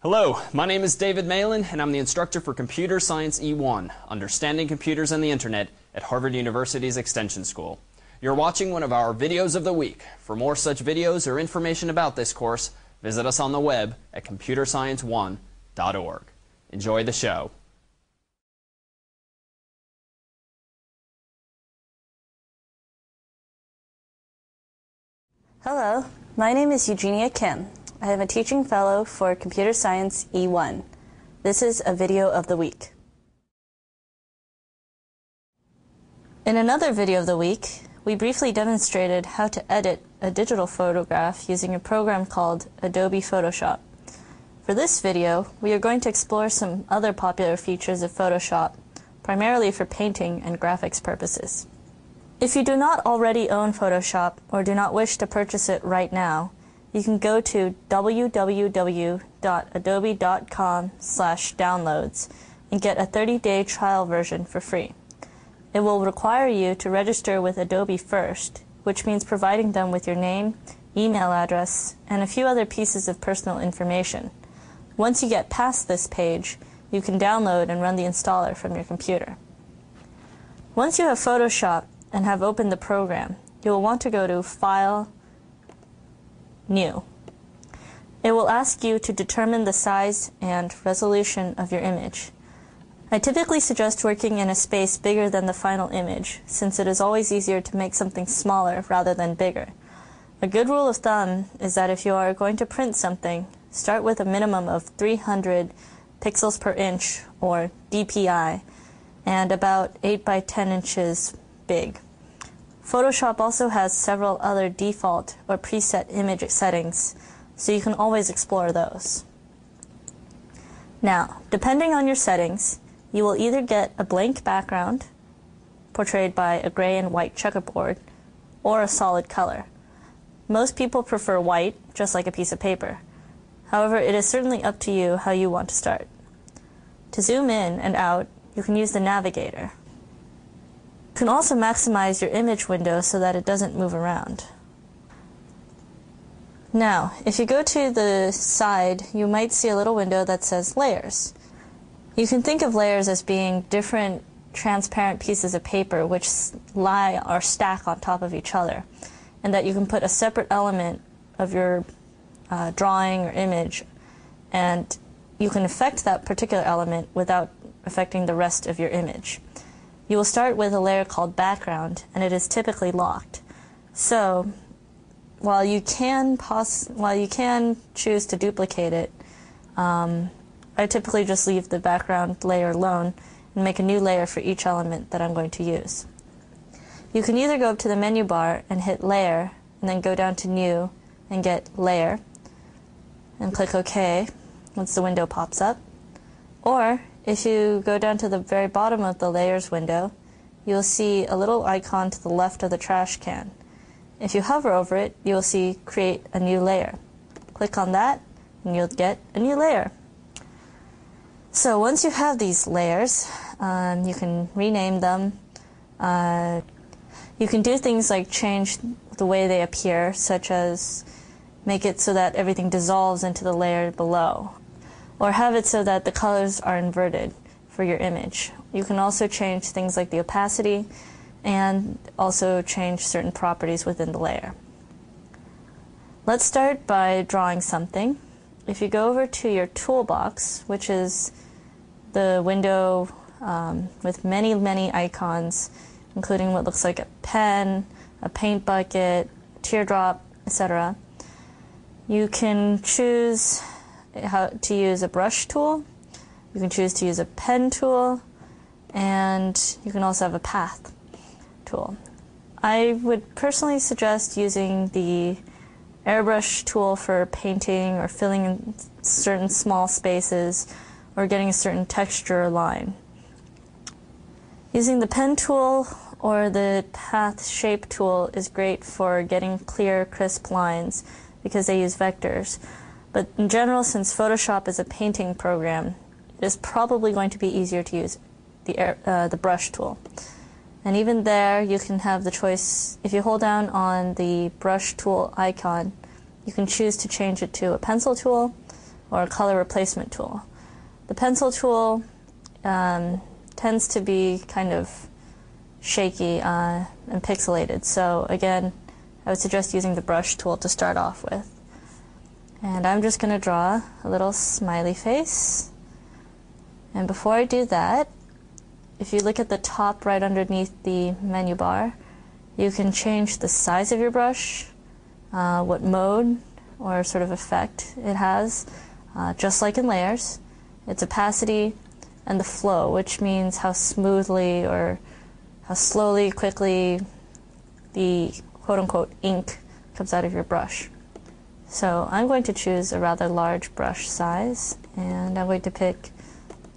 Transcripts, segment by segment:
Hello, my name is David Malin, and I'm the instructor for Computer Science E1, Understanding Computers and the Internet at Harvard University's Extension School. You're watching one of our videos of the week. For more such videos or information about this course, visit us on the web at computerscience1.org. Enjoy the show. Hello, my name is Eugenia Kim. I am a teaching fellow for Computer Science E1. This is a video of the week. In another video of the week, we briefly demonstrated how to edit a digital photograph using a program called Adobe Photoshop. For this video, we are going to explore some other popular features of Photoshop, primarily for painting and graphics purposes. If you do not already own Photoshop or do not wish to purchase it right now, you can go to www.adobe.com/downloads and get a 30-day trial version for free. It will require you to register with Adobe first, which means providing them with your name, email address, and a few other pieces of personal information. Once you get past this page, you can download and run the installer from your computer. Once you have Photoshop and have opened the program, you will want to go to File, New. It will ask you to determine the size and resolution of your image. I typically suggest working in a space bigger than the final image, since it is always easier to make something smaller rather than bigger. A good rule of thumb is that if you are going to print something, start with a minimum of 300 pixels per inch, or DPI, and about 8 by 10 inches big. Photoshop also has several other default or preset image settings, so you can always explore those. Now, depending on your settings, you will either get a blank background, portrayed by a gray and white checkerboard, or a solid color. Most people prefer white, just like a piece of paper. However, it is certainly up to you how you want to start. To zoom in and out, you can use the navigator. You can also maximize your image window so that it doesn't move around. Now, if you go to the side, you might see a little window that says Layers. You can think of layers as being different transparent pieces of paper which lie or stack on top of each other, and that you can put a separate element of your drawing or image, and you can affect that particular element without affecting the rest of your image. You will start with a layer called background, and it is typically locked. So, while you can choose to duplicate it, I typically just leave the background layer alone and make a new layer for each element that I'm going to use. You can either go up to the menu bar and hit Layer, and then go down to New and get Layer, and click OK once the window pops up. Or, if you go down to the very bottom of the Layers window, you'll see a little icon to the left of the trash can. If you hover over it, you will see Create a New Layer. Click on that, and you'll get a new layer. So once you have these layers, you can rename them. You can do things like change the way they appear, such as make it so that everything dissolves into the layer below, or have it so that the colors are inverted for your image. You can also change things like the opacity and also change certain properties within the layer. Let's start by drawing something. If you go over to your toolbox, which is the window with many, many icons, including what looks like a pen, a paint bucket, a teardrop, etc., you can choose how to use a brush tool, you can choose to use a pen tool, and you can also have a path tool. I would personally suggest using the airbrush tool for painting or filling in certain small spaces or getting a certain texture or line. Using the pen tool or the path shape tool is great for getting clear, crisp lines because they use vectors. But in general, since Photoshop is a painting program, it is probably going to be easier to use the brush tool. And even there, you can have the choice, if you hold down on the brush tool icon, you can choose to change it to a pencil tool or a color replacement tool. The pencil tool tends to be kind of shaky and pixelated, so again, I would suggest using the brush tool to start off with. And I'm just going to draw a little smiley face. And before I do that, if you look at the top right underneath the menu bar, you can change the size of your brush, what mode or sort of effect it has, just like in layers, its opacity, and the flow, which means how smoothly or how slowly, quickly the quote-unquote ink comes out of your brush. So I'm going to choose a rather large brush size, and I'm going to pick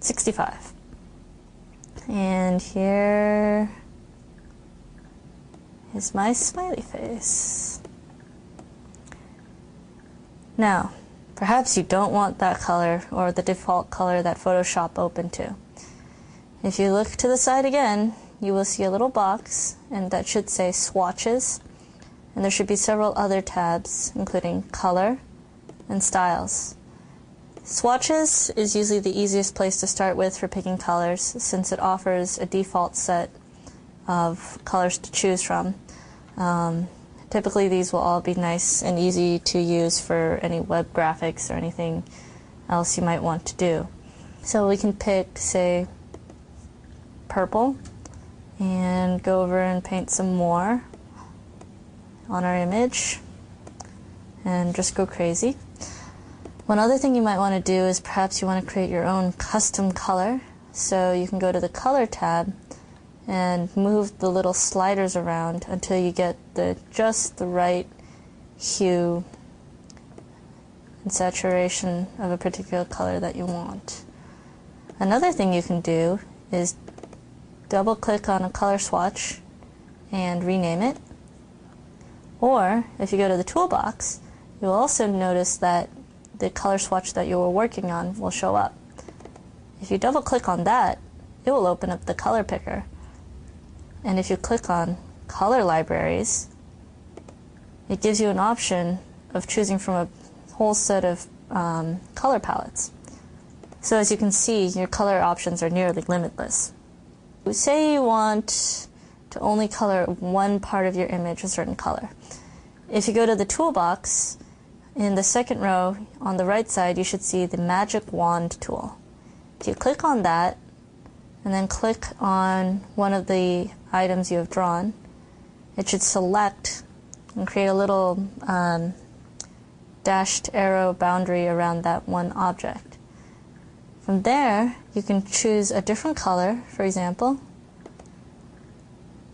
65. And here is my smiley face. Now, perhaps you don't want that color or the default color that Photoshop opened to. If you look to the side again, you will see a little box, and that should say Swatches. And there should be several other tabs, including Color and Styles. Swatches is usually the easiest place to start with for picking colors, since it offers a default set of colors to choose from. Typically these will all be nice and easy to use for any web graphics or anything else you might want to do. So we can pick, say, purple, and go over and paint some more on our image, and just go crazy. One other thing you might want to do is perhaps you want to create your own custom color. So you can go to the Color tab and move the little sliders around until you get just the right hue and saturation of a particular color that you want. Another thing you can do is double-click on a color swatch and rename it. Or, if you go to the toolbox, you'll also notice that the color swatch that you were working on will show up. If you double-click on that, it will open up the color picker. And if you click on Color Libraries, it gives you an option of choosing from a whole set of color palettes. So as you can see, your color options are nearly limitless. Say you want to only color one part of your image a certain color. If you go to the toolbox, in the second row on the right side, you should see the Magic Wand tool. If you click on that, and then click on one of the items you have drawn, it should select and create a little dashed arrow boundary around that one object. From there, you can choose a different color, for example,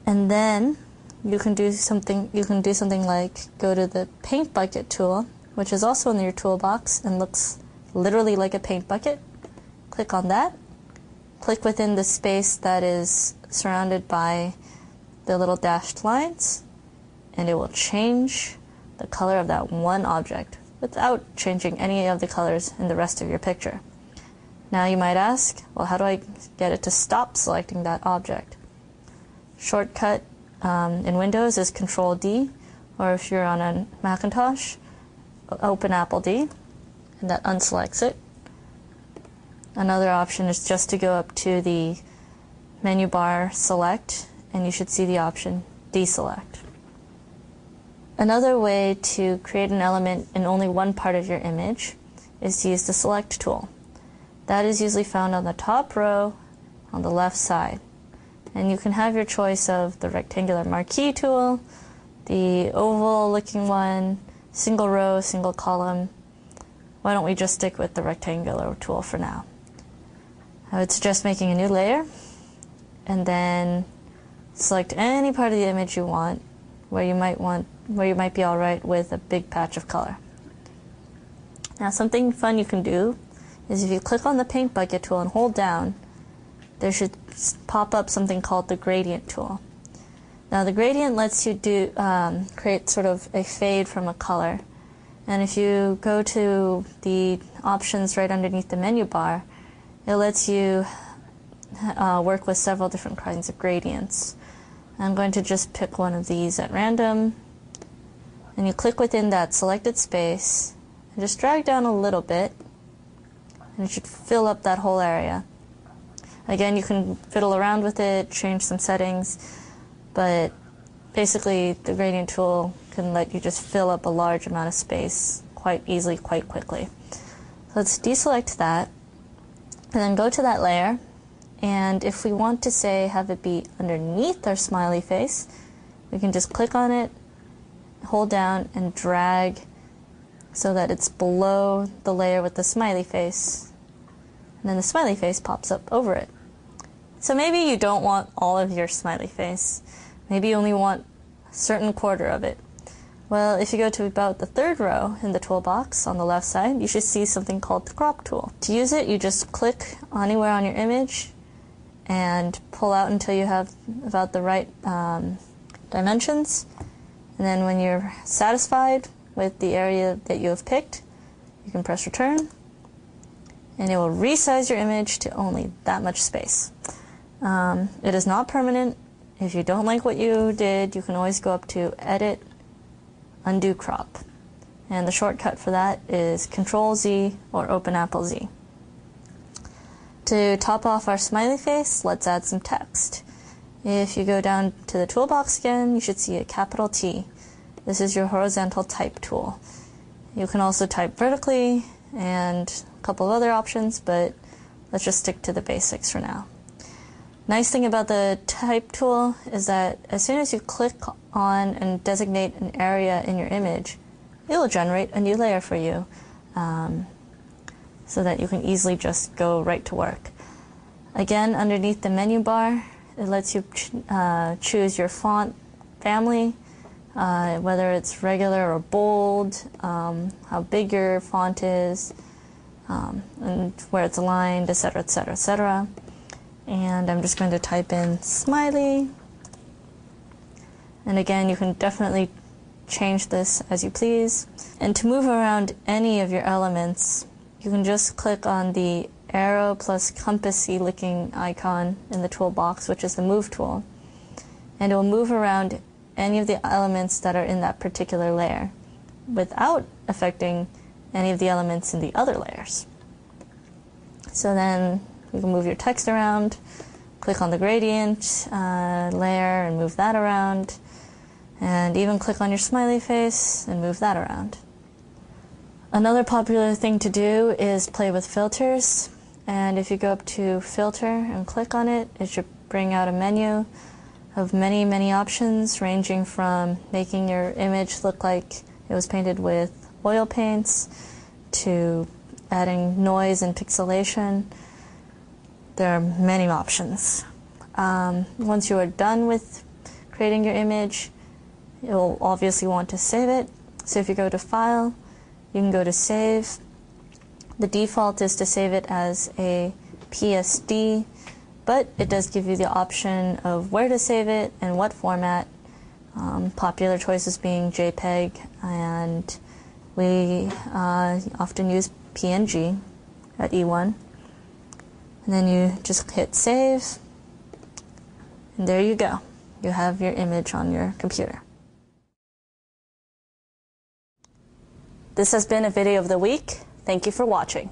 and then you can do something like go to the Paint Bucket tool, which is also in your toolbox and looks literally like a paint bucket. Click on that. Click within the space that is surrounded by the little dashed lines, and it will change the color of that one object without changing any of the colors in the rest of your picture. Now you might ask, well, how do I get it to stop selecting that object? Shortcut in Windows is Control-D, or if you're on a Macintosh, open Apple D, and that unselects it. Another option is just to go up to the menu bar, Select, and you should see the option Deselect. Another way to create an element in only one part of your image is to use the Select tool. That is usually found on the top row on the left side. And you can have your choice of the rectangular marquee tool, the oval looking one, single row, single column. Why don't we just stick with the rectangular tool for now? I would suggest making a new layer and then select any part of the image you want where you might be all right with a big patch of color. Now something fun you can do is if you click on the Paint Bucket tool and hold down, there should pop up something called the Gradient tool. Now the gradient lets you create sort of a fade from a color, and if you go to the options right underneath the menu bar, it lets you work with several different kinds of gradients. I'm going to just pick one of these at random, and you click within that selected space and just drag down a little bit, and it should fill up that whole area. Again, you can fiddle around with it, change some settings, but basically the gradient tool can let you just fill up a large amount of space quite easily, quite quickly. So let's deselect that, and then go to that layer, and if we want to say have it be underneath our smiley face, we can just click on it, hold down, and drag so that it's below the layer with the smiley face, and then the smiley face pops up over it. So maybe you don't want all of your smiley face. Maybe you only want a certain quarter of it. Well, if you go to about the third row in the toolbox on the left side, you should see something called the crop tool. To use it, you just click anywhere on your image and pull out until you have about the right dimensions. And then when you're satisfied with the area that you have picked, you can press return, and it will resize your image to only that much space. It is not permanent. If you don't like what you did, you can always go up to Edit, Undo Crop. And the shortcut for that is Control-Z or Open Apple Z. To top off our smiley face, let's add some text. If you go down to the toolbox again, you should see a capital T. This is your horizontal type tool. You can also type vertically and a couple of other options, but let's just stick to the basics for now. Nice thing about the type tool is that as soon as you click on and designate an area in your image, it will generate a new layer for you so that you can easily just go right to work. Again, underneath the menu bar, it lets you choose your font family, whether it's regular or bold, how big your font is, and where it's aligned, etc., etc., etc. And I'm just going to type in smiley. And again, you can definitely change this as you please. And to move around any of your elements, you can just click on the arrow plus compassy looking icon in the toolbox, which is the move tool. And it will move around any of the elements that are in that particular layer without affecting any of the elements in the other layers. So then you can move your text around, click on the gradient layer and move that around, and even click on your smiley face and move that around. Another popular thing to do is play with filters, and if you go up to Filter and click on it, it should bring out a menu of many, many options, ranging from making your image look like it was painted with oil paints to adding noise and pixelation. There are many options. Once you are done with creating your image, you'll obviously want to save it. So if you go to File, you can go to Save. The default is to save it as a PSD, but it does give you the option of where to save it and what format. Popular choices being JPEG, and we often use PNG at E1. And then you just hit save, and there you go. You have your image on your computer. This has been a video of the week. Thank you for watching.